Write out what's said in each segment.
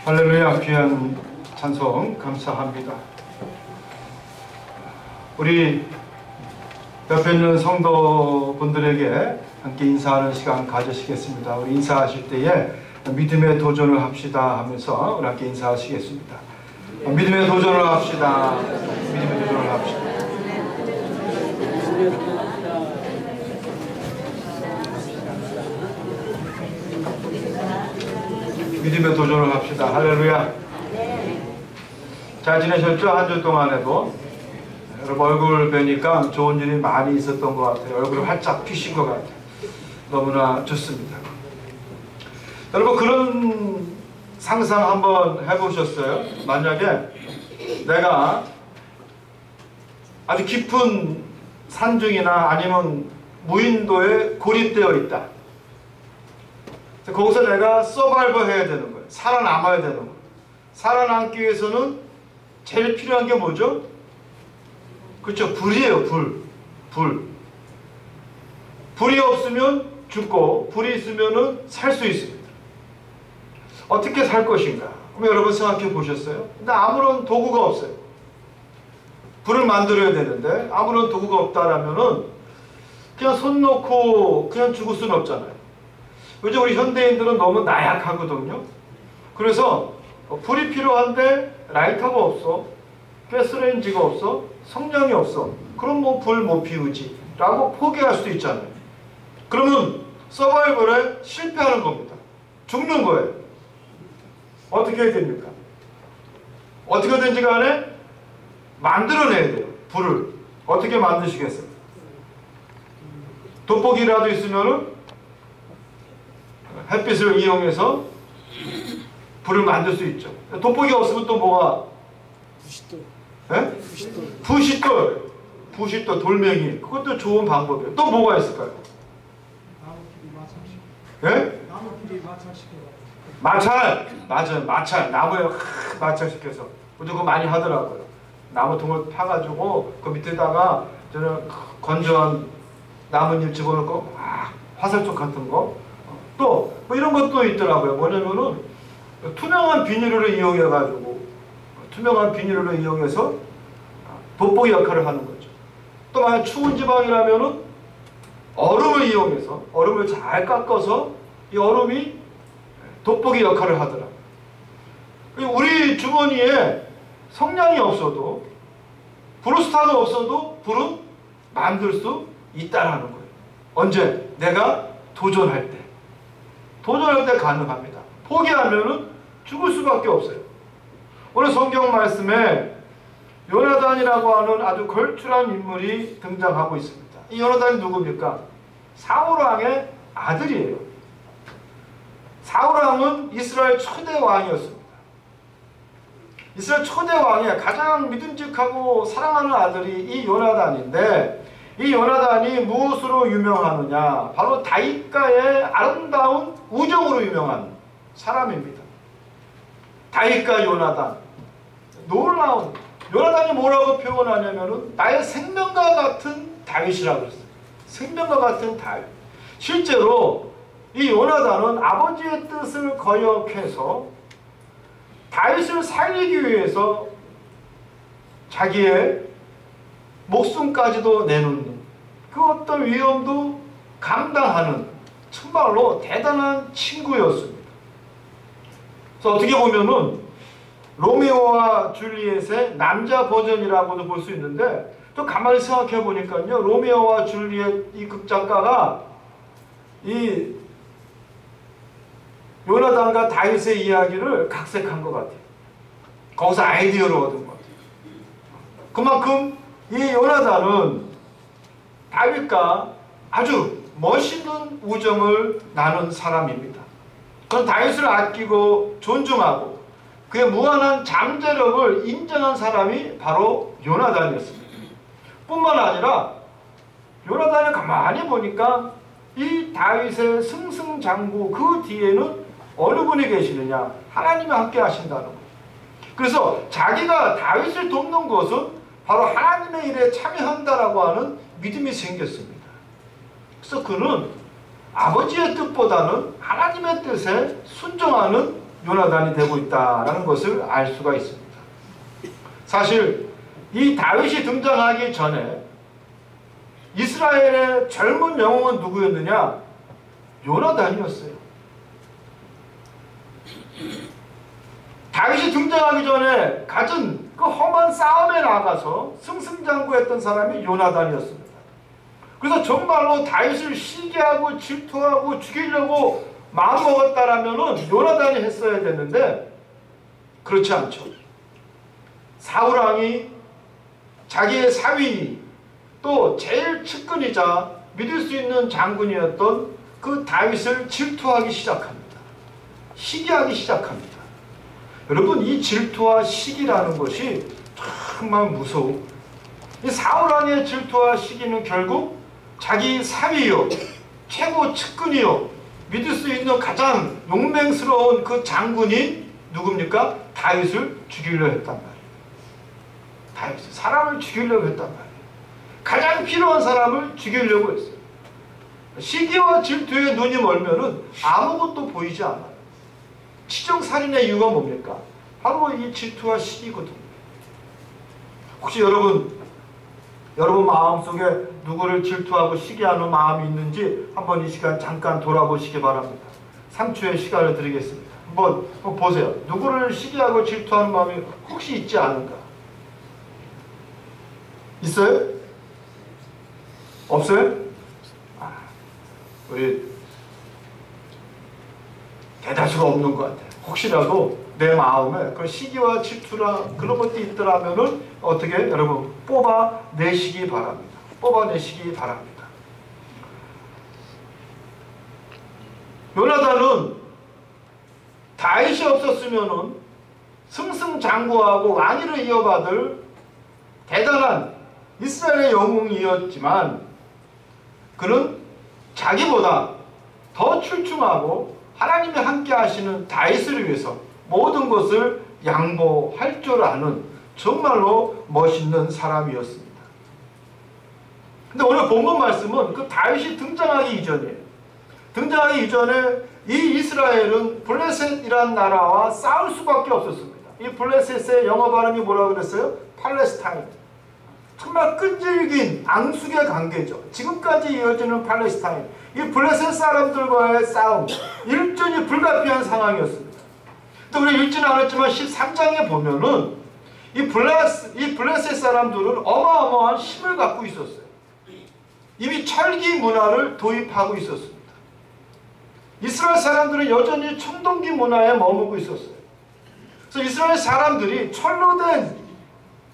할렐루야. 귀한 찬송 감사합니다. 우리 옆에 있는 성도분들에게 함께 인사하는 시간 가지시겠습니다. 우리 인사하실 때에 믿음의 도전을 합시다 하면서 우리 함께 인사하시겠습니다. 믿음의 도전을 합시다. 믿음의 도전을 합시다. 믿음의 도전을 합시다. 할렐루야. 잘 지내셨죠? 한 주 동안에도 여러분 얼굴 뵈니까 좋은 일이 많이 있었던 것 같아요. 얼굴이 활짝 피신 것 같아요. 너무나 좋습니다. 여러분 그런 상상 한번 해보셨어요? 만약에 내가 아주 깊은 산중이나 아니면 무인도에 고립되어 있다. 거기서 내가 서바이벌 해야 되는 거예요. 살아남아야 되는 거예요. 살아남기 위해서는 제일 필요한 게 뭐죠? 그렇죠. 불이에요. 불. 불이 없으면 죽고 불이 있으면 살 수 있습니다. 어떻게 살 것인가? 그럼 여러분 생각해 보셨어요? 근데 아무런 도구가 없어요. 불을 만들어야 되는데 아무런 도구가 없다라면은 그냥 손 놓고 그냥 죽을 수는 없잖아요. 요즘 우리 현대인들은 너무 나약하거든요. 그래서 불이 필요한데 라이터가 없어, 가스레인지가 없어, 성냥이 없어. 그럼 뭐 불 못 피우지 라고 포기할 수도 있잖아요. 그러면 서바이벌에 실패하는 겁니다. 죽는 거예요. 어떻게 해야 됩니까? 어떻게든지 간에 만들어내야 돼요. 불을. 어떻게 만드시겠어요? 돋보기라도 있으면은 햇빛을 이용해서 불을 만들 수 있죠. 돋보기 없으면 또 뭐가? 부싯돌. 예? 부싯돌, 돌멩이. 그것도 좋은 방법이에요. 또 뭐가 있을까요? 예? 나무끼리 마찰시켜. 맞아요. 마찰. 나무에 마찰시켜서. 우리도 그거 많이 하더라고요. 나무 등을 파가지고 그 밑에다가 저는 건조한 나뭇잎 집어넣고 화살촉 같은 거. 또 뭐 이런 것도 있더라고요. 뭐냐면은 투명한 비닐을 이용해서 돋보기 역할을 하는 거죠. 또 만약 추운 지방이라면은 얼음을 이용해서 얼음을 잘 깎아서 이 얼음이 돋보기 역할을 하더라고요. 우리 주머니에 성냥이 없어도 브루스타가 없어도 불은 만들 수 있다라는 거예요. 언제? 내가 도전할 때 가능합니다. 포기하면은 죽을 수밖에 없어요. 오늘 성경 말씀에 요나단이라고 하는 아주 걸출한 인물이 등장하고 있습니다. 이 요나단이 누굽니까? 사울왕의 아들이에요. 사울왕은 이스라엘 초대 왕이었습니다. 이스라엘 초대 왕의 가장 믿음직하고 사랑하는 아들이 이 요나단인데, 이 요나단이 무엇으로 유명하느냐? 바로 다윗과의 아름다운 우정으로 유명한 사람입니다. 다윗과 요나단. 놀라운. 요나단이 뭐라고 표현하냐면은 나의 생명과 같은 다윗이라고 했어요. 생명과 같은 다윗. 실제로 이 요나단은 아버지의 뜻을 거역해서 다윗을 살리기 위해서 자기의 목숨까지도 내놓는 그 어떤 위험도 감당하는 정말로 대단한 친구였습니다. 그래서 어떻게 보면은 로미오와 줄리엣의 남자 버전이라고도 볼 수 있는데, 또 가만히 생각해 보니까요, 로미오와 줄리엣 이 극작가가 이 요나단과 다윗의 이야기를 각색한 것 같아요. 거기서 아이디어를 얻은 것 같아요. 그만큼 이 요나단은 다윗과 아주 멋있는 우정을 나눈 사람입니다. 그건 다윗을 아끼고 존중하고 그의 무한한 잠재력을 인정한 사람이 바로 요나단이었습니다. 뿐만 아니라 요나단을 가만히 보니까 이 다윗의 승승장구 그 뒤에는 어느 분이 계시느냐? 하나님이 함께 하신다는 거예요. 그래서 자기가 다윗을 돕는 것은 바로 하나님의 일에 참여한다라고 하는 믿음이 생겼습니다. 그래서 그는 아버지의 뜻보다는 하나님의 뜻에 순종하는 요나단이 되고 있다라는 것을 알 수가 있습니다. 사실 이 다윗이 등장하기 전에 이스라엘의 젊은 영웅은 누구였느냐? 요나단이었어요. 다윗이 등장하기 전에 갖은 그 험한 싸움에 나가서 승승장구했던 사람이 요나단이었습니다. 그래서 정말로 다윗을 시기하고 질투하고 죽이려고 마음먹었다라면 요나단이 했어야 됐는데 그렇지 않죠. 사울왕이 자기의 사위 또 제일 측근이자 믿을 수 있는 장군이었던 그 다윗을 질투하기 시작합니다. 시기하기 시작합니다. 여러분, 이 질투와 시기라는 것이 정말 무서워. 이 사울왕의 질투와 시기는 결국 자기 사위요, 최고 측근이요, 믿을 수 있는 가장 용맹스러운 그 장군이 누굽니까? 다윗을 죽이려 했단 말이에요. 다윗이 사람을 죽이려고 했단 말이에요. 가장 필요한 사람을 죽이려고 했어요. 시기와 질투에 눈이 멀면은 아무것도 보이지 않아요. 치정살인의 이유가 뭡니까? 바로 이 질투와 시기거든요. 혹시 여러분 마음속에 누구를 질투하고 시기하는 마음이 있는지 한번 이 시간 잠깐 돌아보시기 바랍니다. 3초의 시간을 드리겠습니다. 한번 보세요. 누구를 시기하고 질투하는 마음이 혹시 있지 않은가? 있어요? 없어요? 우리 대다수가 없는 것 같아요. 혹시라도 내 마음에 그 시기와 질투라 그런 것도 있더라면은 어떻게 여러분 뽑아내시기 바랍니다. 뽑아내시기 바랍니다. 요나단은 다윗이 없었으면은 승승장구하고 왕위를 이어받을 대단한 이스라엘의 영웅이었지만 그는 자기보다 더 출중하고 하나님이 함께 하시는 다윗을 위해서 모든 것을 양보할 줄 아는 정말로 멋있는 사람이었습니다. 근데 오늘 본문 말씀은 그 다윗이 등장하기 이전이에요. 등장하기 이전에 이 이스라엘은 블레셋이란 나라와 싸울 수밖에 없었습니다. 이 블레셋의 영어 발음이 뭐라고 그랬어요? 팔레스타인. 정말 끈질긴 앙숙의 관계죠. 지금까지 이어지는 팔레스타인. 이 블레셋 사람들과의 싸움, 일전이 불가피한 상황이었습니다. 또 우리 읽지는 않았지만 13장에 보면은 이 블레셋 사람들은 어마어마한 힘을 갖고 있었어요. 이미 철기 문화를 도입하고 있었습니다. 이스라엘 사람들은 여전히 청동기 문화에 머무고 있었어요. 그래서 이스라엘 사람들이 철로 된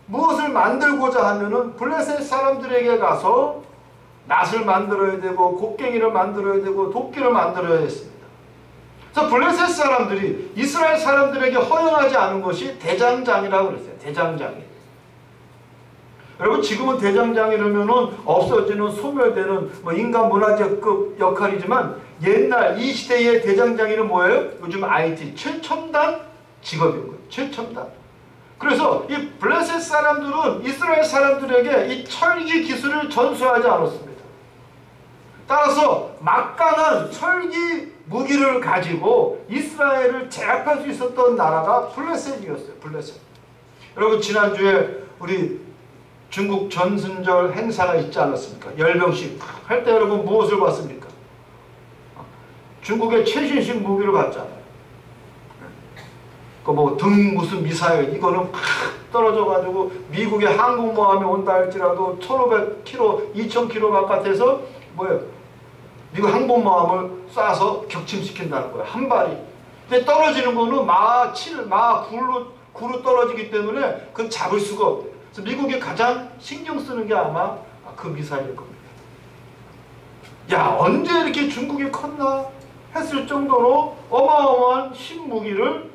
무엇을 만들고자 하면은 블레셋 사람들에게 가서 낫을 만들어야 되고 곡괭이를 만들어야 되고 도끼를 만들어야 했습니다. 그래서 블레셋 사람들이 이스라엘 사람들에게 허용하지 않은 것이 대장장이라고 그랬어요. 대장장이. 여러분, 지금은 대장장이라면은 없어지는 소멸되는 인간 문화재급 역할이지만 옛날 이 시대의 대장장이는 뭐예요? 요즘 IT 최첨단 직업인 거예요. 최첨단. 그래서 이 블레셋 사람들은 이스라엘 사람들에게 이 철기 기술을 전수하지 않았습니다. 따라서 막강한 철기 무기를 가지고 이스라엘을 제압할 수 있었던 나라가 블레셋이었어요. 블레셋. 여러분, 지난주에 우리 중국 전승절 행사가 있지 않았습니까? 열병식 할 때 여러분 무엇을 봤습니까? 중국의 최신식 무기를 봤잖아요. 그 뭐 등 무슨 미사일 이거는 팍 떨어져가지고 미국의 항공모함이 온다 할지라도 1500km, 2000km 바깥에서 뭐예요? 미국 항공모함을 쏴서 격침시킨다는 거예요. 한 발이. 근데 떨어지는 거는 마 7, 마 9로 떨어지기 때문에 그건 잡을 수가 없대요. 그래서 미국이 가장 신경 쓰는 게 아마 그 미사일일 겁니다. 야, 언제 이렇게 중국이 컸나 했을 정도로 어마어마한 신무기를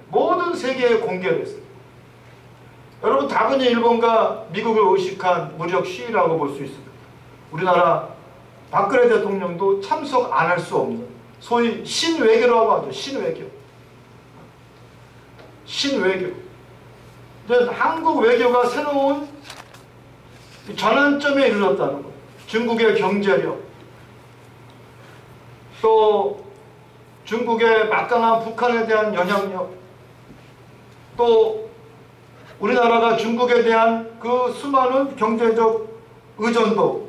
모든 세계에 공개를 했어요. 여러분, 당연히 일본과 미국을 의식한 무력 시위라고 볼 수 있습니다. 우리나라 박근혜 대통령도 참석 안 할 수 없는 소위 신외교라고 하죠. 신외교. 신외교. 근데 한국 외교가 새로운 전환점에 이르렀다는 거예요. 중국의 경제력, 또 중국의 막강한 북한에 대한 영향력, 또 우리나라가 중국에 대한 그 수많은 경제적 의존도,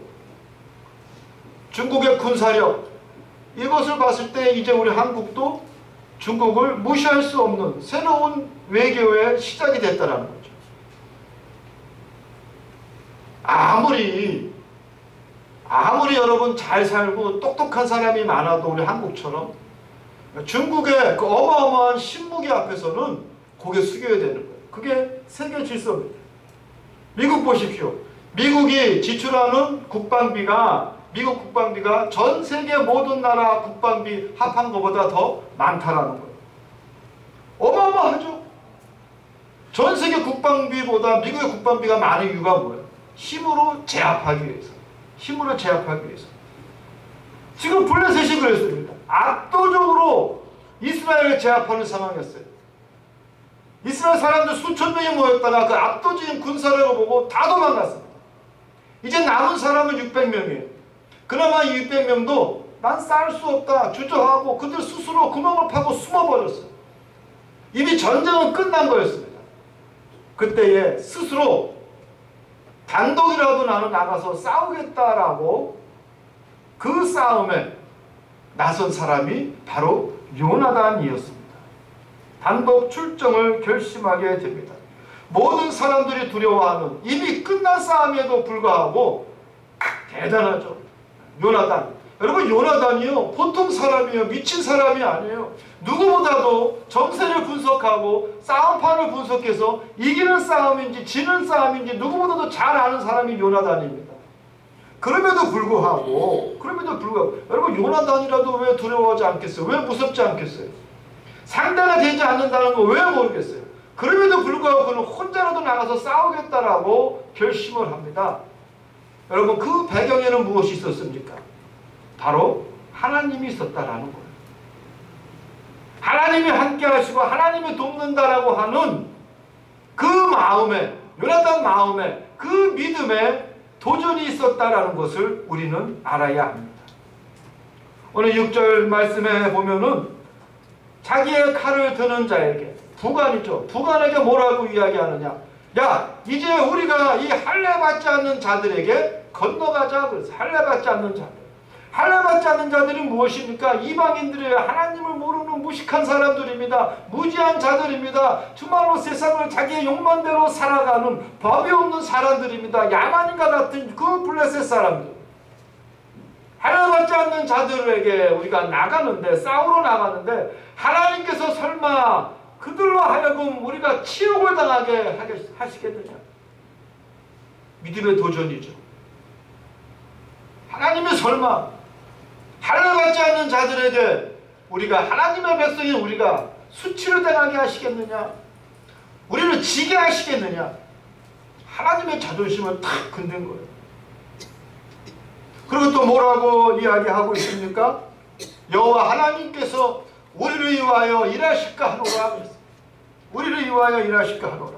중국의 군사력, 이것을 봤을 때 이제 우리 한국도 중국을 무시할 수 없는 새로운 외교의 시작이 됐다는 거죠. 아무리 여러분 잘 살고 똑똑한 사람이 많아도 우리 한국처럼 중국의 그 어마어마한 신무기 앞에서는 고개 숙여야 되는 거예요. 그게 세계 질서입니다. 미국 보십시오. 미국이 지출하는 미국 국방비가 전 세계 모든 나라 국방비 합한 것보다 더 많다라는 거예요. 어마어마하죠. 전 세계 국방비보다 미국의 국방비가 많은 이유가 뭐예요? 힘으로 제압하기 위해서. 지금 블레셋이 그랬습니다. 압도적으로 이스라엘을 제압하는 상황이었어요. 이스라엘 사람들 수천 명이 모였다가 그 압도적인 군사력을 보고 다 도망갔습니다. 이제 남은 사람은 600명이에요. 그나마 이 600명도 난 쌀 수 없다 주저하고 그들 스스로 구멍을 파고 숨어버렸어요. 이미 전쟁은 끝난 거였습니다. 그때에 스스로 단독이라도 나는 나가서 싸우겠다라고 그 싸움에 나선 사람이 바로 요나단이었습니다. 단독 출정을 결심하게 됩니다. 모든 사람들이 두려워하는 이미 끝난 싸움에도 불구하고 대단하죠. 요나단. 여러분, 요나단이요 보통 사람이에요. 미친 사람이 아니에요. 누구보다도 정세를 분석하고 싸움판을 분석해서 이기는 싸움인지 지는 싸움인지 누구보다도 잘 아는 사람이 요나단입니다. 그럼에도 불구하고 여러분, 요나단이라도 왜 두려워하지 않겠어요? 왜 무섭지 않겠어요? 상대가 되지 않는다는 거 왜 모르겠어요? 그럼에도 불구하고 그는 혼자라도 나가서 싸우겠다라고 결심을 합니다. 여러분, 그 배경에는 무엇이 있었습니까? 바로 하나님이 있었다라는 거예요. 하나님이 함께 하시고 하나님이 돕는다라고 하는 그 마음에, 요나단 마음에, 그 믿음에 도전이 있었다라는 것을 우리는 알아야 합니다. 오늘 6절 말씀에 보면은 자기의 칼을 드는 자에게, 부관이죠. 부관에게 뭐라고 이야기하느냐? 야, 이제 우리가 이 할례받지 않는 자들에게 건너가자. 그래서 할례받지 않는 자들. 할례받지 않는 자들이 무엇입니까? 이방인들이에요. 하나님을 모르는 무식한 사람들입니다. 무지한 자들입니다. 정말로 세상을 자기의 욕망대로 살아가는 법이 없는 사람들입니다. 야만인과 같은 그 블레셋 사람들. 할례받지 않는 자들에게 우리가 나가는데, 싸우러 나가는데 하나님께서 설마 그들로 하여금 우리가 치욕을 당하게 하시겠느냐? 믿음의 도전이죠. 하나님이 설마 할례받지 않는 자들에게 우리가, 하나님의 백성인 우리가 수치를 당하게 하시겠느냐? 우리를 지게 하시겠느냐? 하나님의 자존심을 탁 건든 거예요. 그리고 또 뭐라고 이야기하고 있습니까? 여호와 하나님께서 우리를 위하여 일하실까 하노라. 우리를 위하여 일하실까 하노라.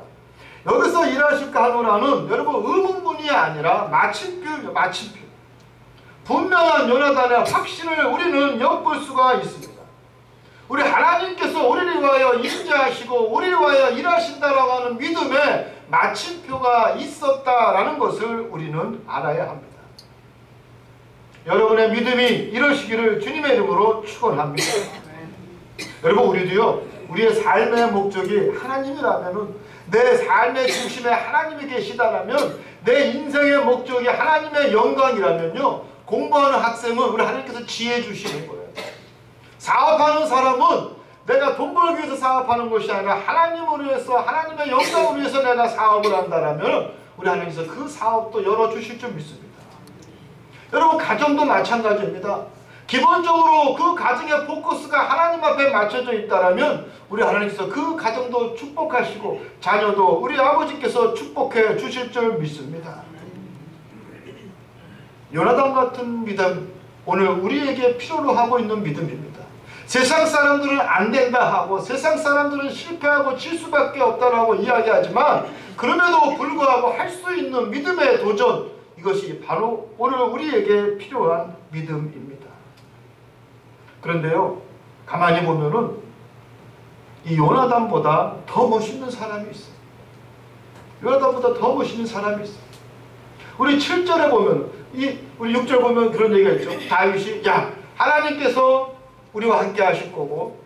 여기서 일하실까 하노라는 여러분 의문문이 아니라 마침표예요. 마침표. 분명한 요나단의 확신을 우리는 엿볼 수가 있습니다. 우리 하나님께서 우리를 위하여 임재하시고 우리를 위하여 일하신다라고 하는 믿음의 마침표가 있었다라는 것을 우리는 알아야 합니다. 여러분의 믿음이 이러시기를 주님의 이름으로 축원합니다. 여러분, 우리도요, 우리의 삶의 목적이 하나님이라면은, 내 삶의 중심에 하나님이 계시다라면, 내 인생의 목적이 하나님의 영광이라면요, 공부하는 학생은 우리 하나님께서 지혜 주시는 거예요. 사업하는 사람은 내가 돈 벌기 위해서 사업하는 것이 아니라 하나님을 위해서, 하나님의 영광을 위해서 내가 사업을 한다라면 우리 하나님께서 그 사업도 열어주실 줄 믿습니다. 여러분, 가정도 마찬가지입니다. 기본적으로 그 가정의 포커스가 하나님 앞에 맞춰져 있다면 우리 하나님께서 그 가정도 축복하시고 자녀도 우리 아버지께서 축복해 주실 줄 믿습니다. 요나단 같은 믿음, 오늘 우리에게 필요로 하고 있는 믿음입니다. 세상 사람들은 안 된다 하고 세상 사람들은 실패하고 질 수밖에 없다라고 이야기하지만 그럼에도 불구하고 할 수 있는 믿음의 도전, 이것이 바로 오늘 우리에게 필요한 믿음입니다. 그런데요, 가만히 보면은 이 요나단보다 더 멋있는 사람이 있어요. 요나단보다 더 멋있는 사람이 있어요. 우리 7절에 보면, 우리 6절 보면 그런 얘기가 있죠. 다윗이, 야, 하나님께서 우리와 함께 하실 거고,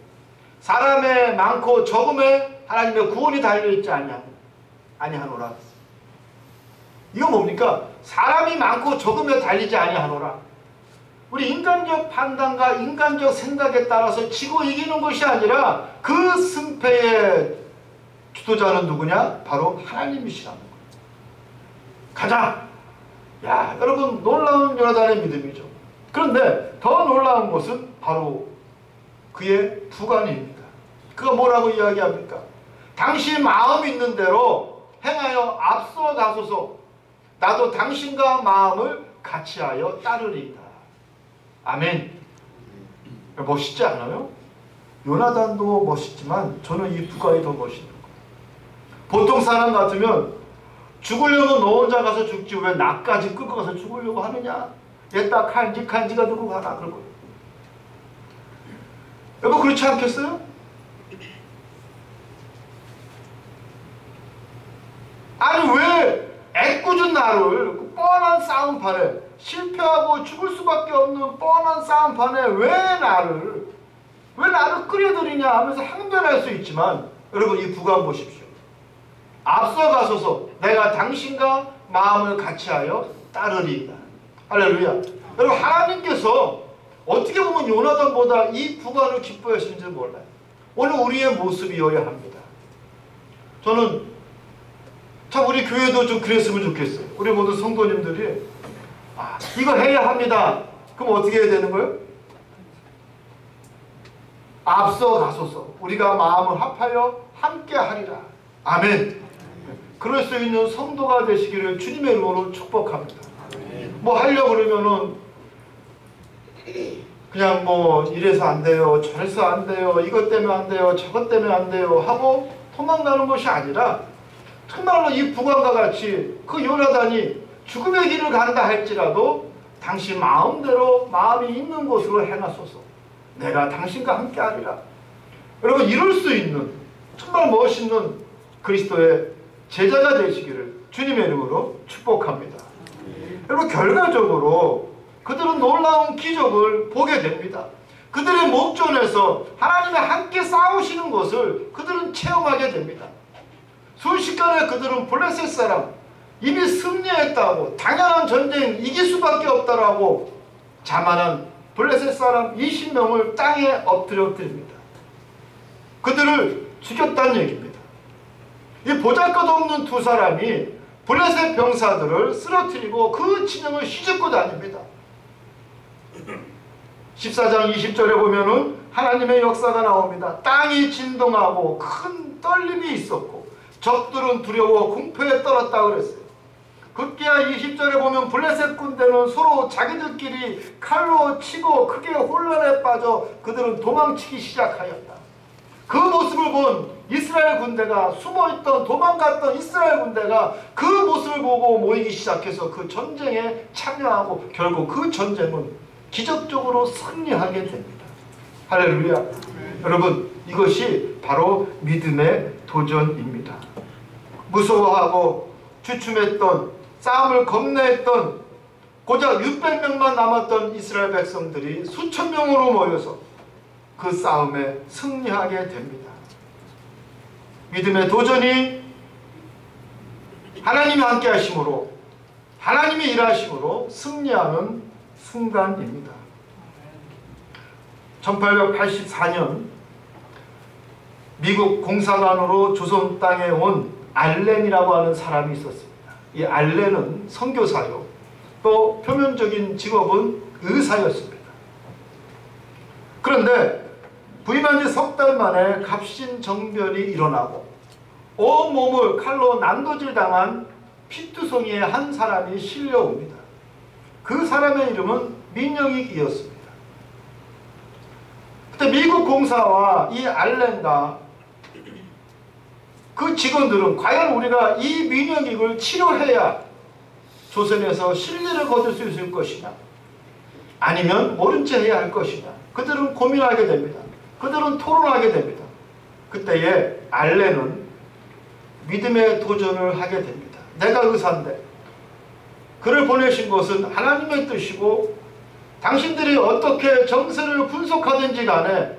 사람의 많고 적음에 하나님의 구원이 달려있지 아니하노라. 이거 뭡니까? 사람이 많고 적음에 달리지 아니하노라. 우리 인간적 판단과 인간적 생각에 따라서 지고 이기는 것이 아니라 그 승패의 주도자는 누구냐? 바로 하나님이시라는 거예요. 가자! 야, 여러분, 놀라운 요나단의 믿음이죠. 그런데 더 놀라운 것은 바로 그의 부관입니다. 그가 뭐라고 이야기합니까? 당신 마음 있는 대로 행하여 앞서 가소서. 나도 당신과 마음을 같이 하여 따르리이다. 아멘. 멋있지 않아요? 요나단도 멋있지만 저는 이 부관이 더 멋있는 거예요. 보통 사람 같으면 죽으려면 너 혼자 가서 죽지 왜 나까지 끌고 가서 죽으려고 하느냐? 얘 딱 간지가 들고 가라. 그러고. 여러분 그렇지 않겠어요? 아니 왜 애꿎은 나를 그 뻔한 싸움판에 실패하고 죽을 수밖에 없는 뻔한 싸움판에 왜 나를 끌어들이냐 하면서 항변할 수 있지만 여러분 이 부관 보십시오. 앞서가소서 내가 당신과 마음을 같이하여 따르리이다. 할렐루야. 여러분 하나님께서 어떻게 보면 요나단보다 이 부관을 기뻐하시는지 몰라요. 오늘 우리의 모습이어야 합니다. 저는 참 우리 교회도 좀 그랬으면 좋겠어요. 우리 모두 성도님들이 이거 해야 합니다. 그럼 어떻게 해야 되는 거예요? 앞서 가소서 우리가 마음을 합하여 함께 하리라. 아멘. 그럴 수 있는 성도가 되시기를 주님의 이름으로 축복합니다. 뭐 하려고 그러면은 그냥 뭐 이래서 안 돼요, 저래서 안 돼요, 이것 때문에 안 돼요, 저것 때문에 안 돼요 하고 도망가는 것이 아니라 정말로 이 부관과 같이 그 요나단이 죽음의 길을 간다 할지라도 당신 마음대로 마음이 있는 곳으로 행하소서. 내가 당신과 함께 하리라. 여러분 이룰 수 있는 정말 멋있는 그리스도의 제자가 되시기를 주님의 이름으로 축복합니다. 여러분 결과적으로 그들은 놀라운 기적을 보게 됩니다. 그들의 목전에서 하나님이 함께 싸우시는 것을 그들은 체험하게 됩니다. 순식간에 그들은 블레셋 사람 이미 승리했다고 당연한 전쟁 이길 수밖에 없다라고 자만한 블레셋 사람 20명을 땅에 엎드려드립니다. 그들을 죽였다는 얘기입니다. 이 보잘것없는 두 사람이 블레셋 병사들을 쓰러뜨리고 그 진영을 휘젓고 다닙니다. 14장 20절에 보면은 하나님의 역사가 나옵니다. 땅이 진동하고 큰 떨림이 있었고 적들은 두려워 공포에 떨었다 그랬어요. 급기야 20절에 보면 블레셋 군대는 서로 자기들끼리 칼로 치고 크게 혼란에 빠져 그들은 도망치기 시작하였다. 그 모습을 본 이스라엘 군대가 숨어있던 도망갔던 이스라엘 군대가 그 모습을 보고 모이기 시작해서 그 전쟁에 참여하고 결국 그 전쟁은 기적적으로 승리하게 됩니다. 할렐루야. 여러분 이것이 바로 믿음의 도전입니다. 무서워하고 주춤했던 싸움을 겁내했던 고작 600명만 남았던 이스라엘 백성들이 수천 명으로 모여서 그 싸움에 승리하게 됩니다. 믿음의 도전이 하나님이 함께 하심으로 하나님이 일하심으로 승리하는 순간입니다. 1884년 미국 공사관으로 조선 땅에 온 알렌이라고 하는 사람이 있었습니다. 이 알렌은 선교사요. 또 표면적인 직업은 의사였습니다. 그런데 부임한 지 석 달 만에 갑신정변이 일어나고 온 몸을 칼로 난도질 당한 피투성이의 한 사람이 실려옵니다. 그 사람의 이름은 민영익이었습니다. 그때 미국 공사와 이 알렌과 그 직원들은 과연 우리가 이 민영익을 치료해야 조선에서 신뢰를 거둘 수 있을 것이냐 아니면 모른 채 해야 할 것이냐 그들은 고민하게 됩니다. 그들은 토론하게 됩니다. 그때에 알렌은 믿음의 도전을 하게 됩니다. 내가 의사인데 그를 보내신 것은 하나님의 뜻이고 당신들이 어떻게 정세를 분석하든지 간에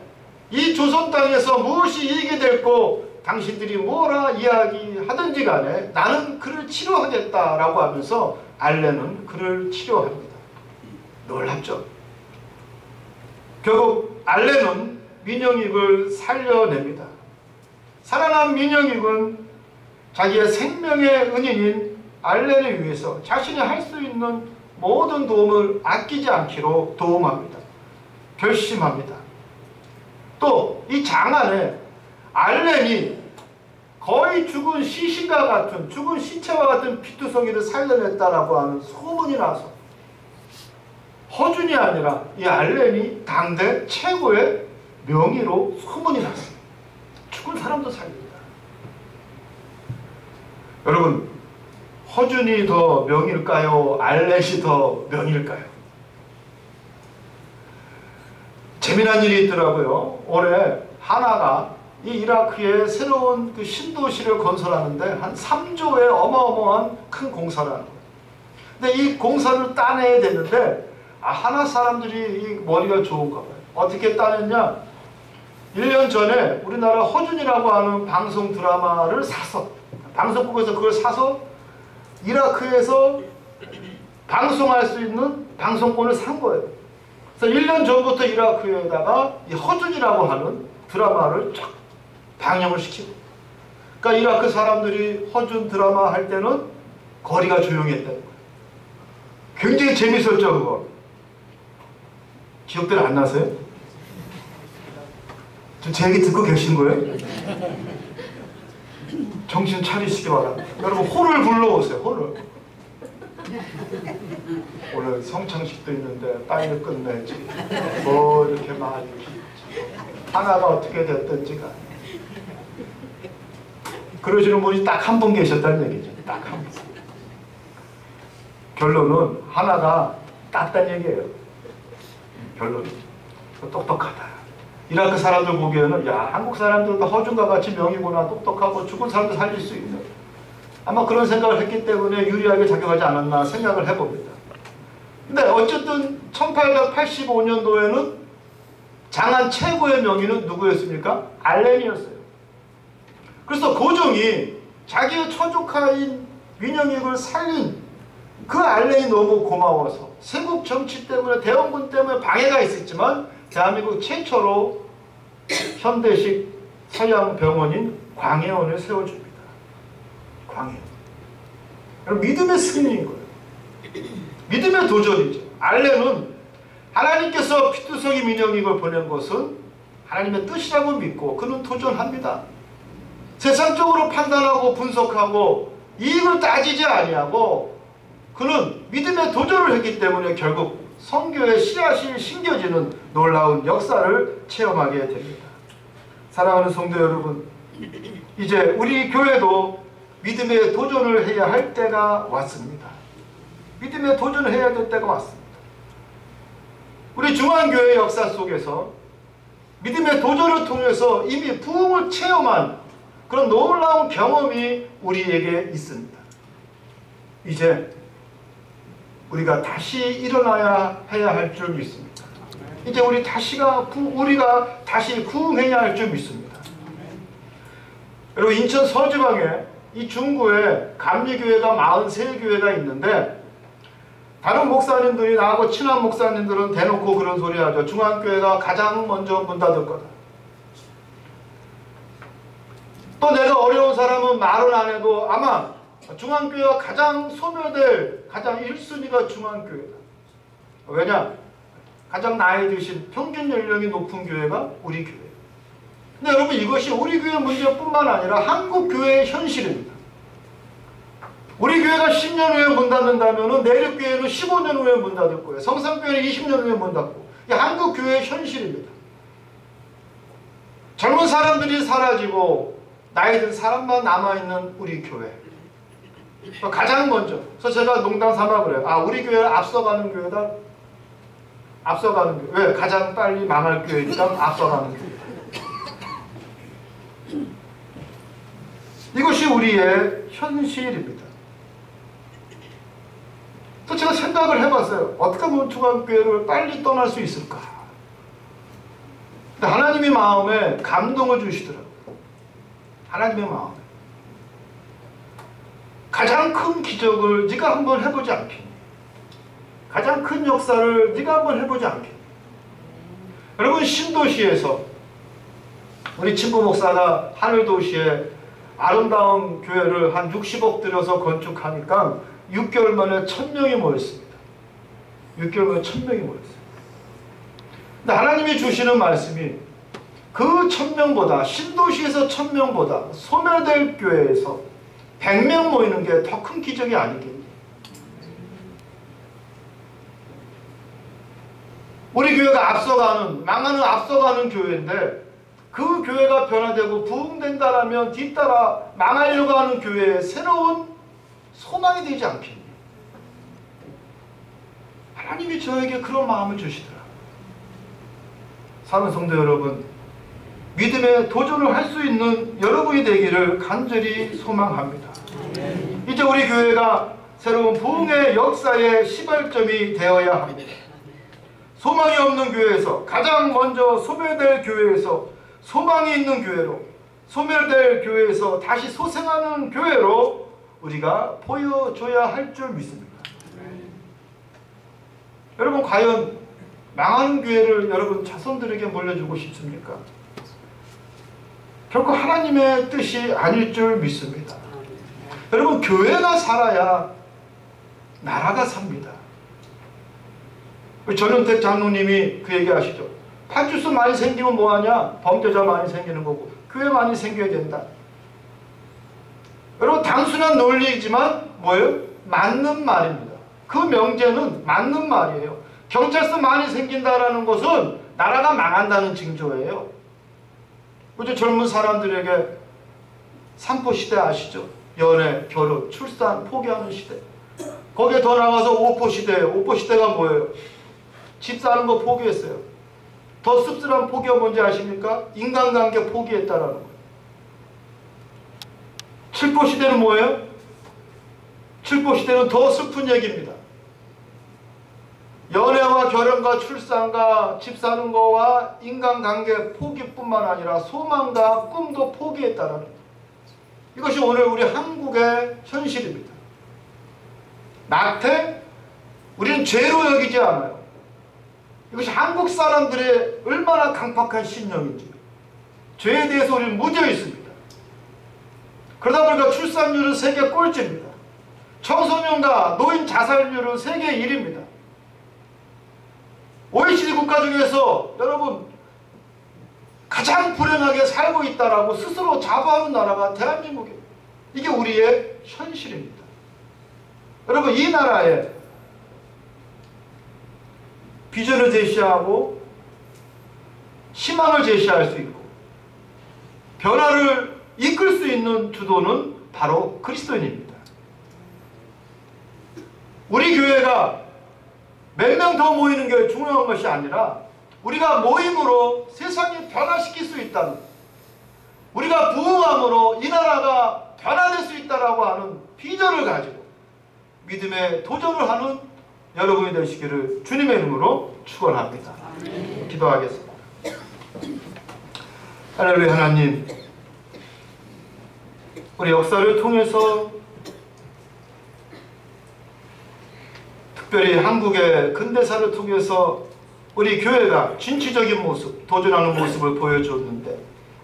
이 조선 땅에서 무엇이 이익이 됐고 당신들이 뭐라 이야기하든지 간에 나는 그를 치료하겠다라고 하면서 알렌은 그를 치료합니다. 놀랍죠? 결국 알렌은 민영익을 살려냅니다. 살아난 민영익은 자기의 생명의 은인인 알렌을 위해서 자신이 할 수 있는 모든 도움을 아끼지 않기로 도움합니다. 결심합니다. 또 이 장안에 알렌이 거의 죽은 시신과 같은, 죽은 시체와 같은 피투성이를 살려냈다라고 하는 소문이 나서 허준이 아니라 이 알렌이 당대 최고의 명의로 소문이 났습니다. 죽은 사람도 살립니다. 여러분, 허준이 더 명일까요? 알렌이 더 명일까요? 재미난 일이 있더라고요. 올해 하나가 이 이라크에 새로운 그 신도시를 건설하는데 한 3조의 어마어마한 큰 공사를 하는 거예요. 근데 이 공사를 따내야 되는데 하나 사람들이 이 머리가 좋은가 봐요. 어떻게 따냈냐? 1년 전에 우리나라 허준이라고 하는 방송 드라마를 사서, 방송국에서 그걸 사서 이라크에서 방송할 수 있는 방송권을 산 거예요. 그래서 1년 전부터 이라크에다가 이 허준이라고 하는 드라마를 쫙 방영을 시키고, 그러니까 이라크 사람들이 허준 드라마 할 때는 거리가 조용했다는 거예요. 굉장히 재밌었죠, 그거. 기억들 안 나세요? 제 얘기 듣고 계신 거예요? 정신 차리시기 바랍니다. 여러분, 호를 불러오세요, 호를. 오늘 성창식도 있는데 빨리 끝내지. 뭐 이렇게 많이 하나가 어떻게 됐든지가. 그러시는 분이 딱 한 분 계셨다는 얘기죠. 딱 한 분. 결론은 하나가 땄다는 얘기예요. 결론은 똑똑하다. 이라크 사람들 보기에는 야, 한국 사람들도 허준과 같이 명이구나, 똑똑하고 죽은 사람도 살릴 수 있는, 아마 그런 생각을 했기 때문에 유리하게 작용하지 않았나 생각을 해봅니다. 근데 어쨌든 1885년도에는 장안 최고의 명의는 누구였습니까? 알렌이었어요. 그래서 고종이 자기의 처조카인 민영익을 살린 그 알렌이 너무 고마워서 세국 정치 때문에, 대원군 때문에 방해가 있었지만 대한민국 최초로 현대식 서양병원인 광해원을 세워줍니다. 광해원. 믿음의 승리인 거예요. 믿음의 도전이죠. 알렌은 하나님께서 피투성이 민영익을 보낸 것은 하나님의 뜻이라고 믿고 그는 도전합니다. 세상적으로 판단하고 분석하고 이익을 따지지 아니하고 그는 믿음의 도전을 했기 때문에 결국 선교의 씨앗이 심겨지는 놀라운 역사를 체험하게 됩니다. 사랑하는 성도 여러분, 이제 우리 교회도 믿음의 도전을 해야 할 때가 왔습니다. 믿음의 도전을 해야 될 때가 왔습니다. 우리 중앙교회 역사 속에서 믿음의 도전을 통해서 이미 부흥을 체험한 그런 놀라운 경험이 우리에게 있습니다. 이제 우리가 다시 일어나야 해야 할 줄 믿습니다. 이제 우리가 다시 부흥해야 할 줄 믿습니다. 여러분, 인천 서지방에 이 중구에 감리교회가 43교회가 있는데 다른 목사님들이, 나하고 친한 목사님들은 대놓고 그런 소리 하죠. 중앙교회가 가장 먼저 문 닫을 거다. 또 내가 어려운 사람은 말은 안 해도 아마 중앙교회가 가장 소멸될 가장 1순위가 중앙교회다. 왜냐? 가장 나이 드신 평균 연령이 높은 교회가 우리 교회. 근데 여러분, 이것이 우리 교회 문제뿐만 아니라 한국 교회의 현실입니다. 우리 교회가 10년 후에 문 닫는다면 내륙교회는 15년 후에 문 닫을 거예요. 성산교회는 20년 후에 문 닫고. 이게 한국 교회의 현실입니다. 젊은 사람들이 사라지고 나이 든 사람만 남아있는 우리 교회. 가장 먼저. 그래서 제가 농담 삼아 그래요. 우리 교회는 앞서가는 교회다. 앞서가는 교회. 왜? 가장 빨리 망할 교회니까 앞서가는 교회다. 이것이 우리의 현실입니다. 또 제가 생각을 해봤어요. 어떻게 하면 중앙교회를 빨리 떠날 수 있을까? 근데 하나님의 마음에 감동을 주시더라고요. 하나님의 마음에. 가장 큰 기적을 네가 한번 해보지 않겠니? 가장 큰 역사를 네가 한번 해보지 않겠니? 여러분, 신도시에서 우리 친부 목사가 하늘도시에 아름다운 교회를 한 60억 들여서 건축하니까 6개월 만에 1000명이 모였습니다. 6개월 만에 1000명이 모였어요. 근데 하나님이 주시는 말씀이 그 1000명보다, 신도시에서 1000명보다 소멸될 교회에서 100명 모이는 게 더 큰 기적이 아니겠니? 우리 교회가 앞서가는, 망하는 앞서가는 교회인데 그 교회가 변화되고 부흥된다라면 뒤따라 망하려고 하는 교회에 새로운 소망이 되지 않겠니? 하나님이 저에게 그런 마음을 주시더라. 사랑하는 성도 여러분, 믿음의 도전을 할 수 있는 여러분이 되기를 간절히 소망합니다. 이제 우리 교회가 새로운 부흥의 역사의 시발점이 되어야 합니다. 소망이 없는 교회에서, 가장 먼저 소멸될 교회에서 소망이 있는 교회로, 소멸될 교회에서 다시 소생하는 교회로 우리가 보여줘야 할 줄 믿습니다. 여러분, 과연 망하는 교회를 여러분 자손들에게 물려주고 싶습니까? 결코 하나님의 뜻이 아닐 줄 믿습니다. 여러분, 교회가 살아야 나라가 삽니다. 전용택 장로님이 그 얘기 하시죠. 파주스 많이 생기면 뭐하냐? 범죄자 많이 생기는 거고 교회 많이 생겨야 된다. 여러분, 단순한 논리이지만 뭐예요? 맞는 말입니다. 그 명제는 맞는 말이에요. 경찰서 많이 생긴다라는 것은 나라가 망한다는 징조예요. 그죠? 젊은 사람들에게 삼포시대 아시죠? 연애, 결혼, 출산 포기하는 시대. 거기에 더 나가서 오포시대예요. 오포시대가 뭐예요? 집 사는 거 포기했어요. 더 씁쓸한 포기가 뭔지 아십니까? 인간관계 포기했다라는 거예요. 칠포시대는 뭐예요? 칠포시대는 더 슬픈 얘기입니다. 연애와 결혼과 출산과 집 사는 거와 인간관계 포기뿐만 아니라 소망과 꿈도 포기했다라는 거예요. 이것이 오늘 우리 한국의 현실입니다. 낙태? 우리는 죄로 여기지 않아요. 이것이 한국 사람들의 얼마나 강팍한 신념인지. 죄에 대해서 우리는 무뎌 있습니다. 그러다 보니까 출산율은 세계 꼴찌입니다. 청소년과 노인 자살률은 세계 1위입니다. OECD 국가 중에서 여러분 가장 불행하게 살고 있다라고 스스로 자부하는 나라가 대한민국이에요. 이게 우리의 현실입니다. 여러분, 이 나라에 비전을 제시하고 희망을 제시할 수 있고 변화를 이끌 수 있는 주도는 바로 그리스도인입니다. 우리 교회가 몇 명 더 모이는 게 중요한 것이 아니라 우리가 모임으로 세상을 변화시킬 수 있다는, 우리가 부흥함으로 이 나라가 변화될 수 있다라고 하는 비전을 가지고 믿음의 도전을 하는 여러분이 되시기를 주님의 이름으로 축원합니다. 기도하겠습니다. 할렐루야. 하나님, 우리 역사를 통해서 특별히 한국의 근대사를 통해서 우리 교회가 진취적인 모습, 도전하는 모습을 보여줬는데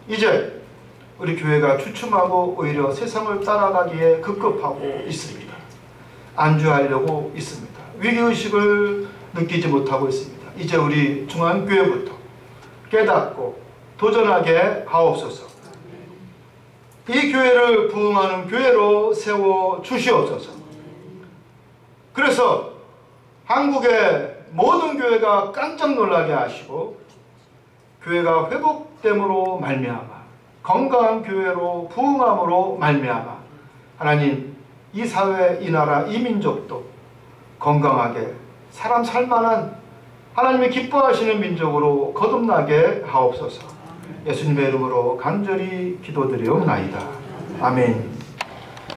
이제 우리 교회가 주춤하고 오히려 세상을 따라가기에 급급하고 있습니다. 안주하려고 있습니다. 위기의식을 느끼지 못하고 있습니다. 이제 우리 중앙교회부터 깨닫고 도전하게 하옵소서. 이 교회를 부흥하는 교회로 세워주시옵소서. 그래서 한국의 모든 교회가 깜짝 놀라게 하시고 교회가 회복됨으로 말미암아 건강한 교회로 부흥함으로 말미암아 하나님, 이 사회, 이 나라, 이 민족도 건강하게 사람 살만한 하나님이 기뻐하시는 민족으로 거듭나게 하옵소서. 예수님의 이름으로 간절히 기도드리옵나이다. 아멘.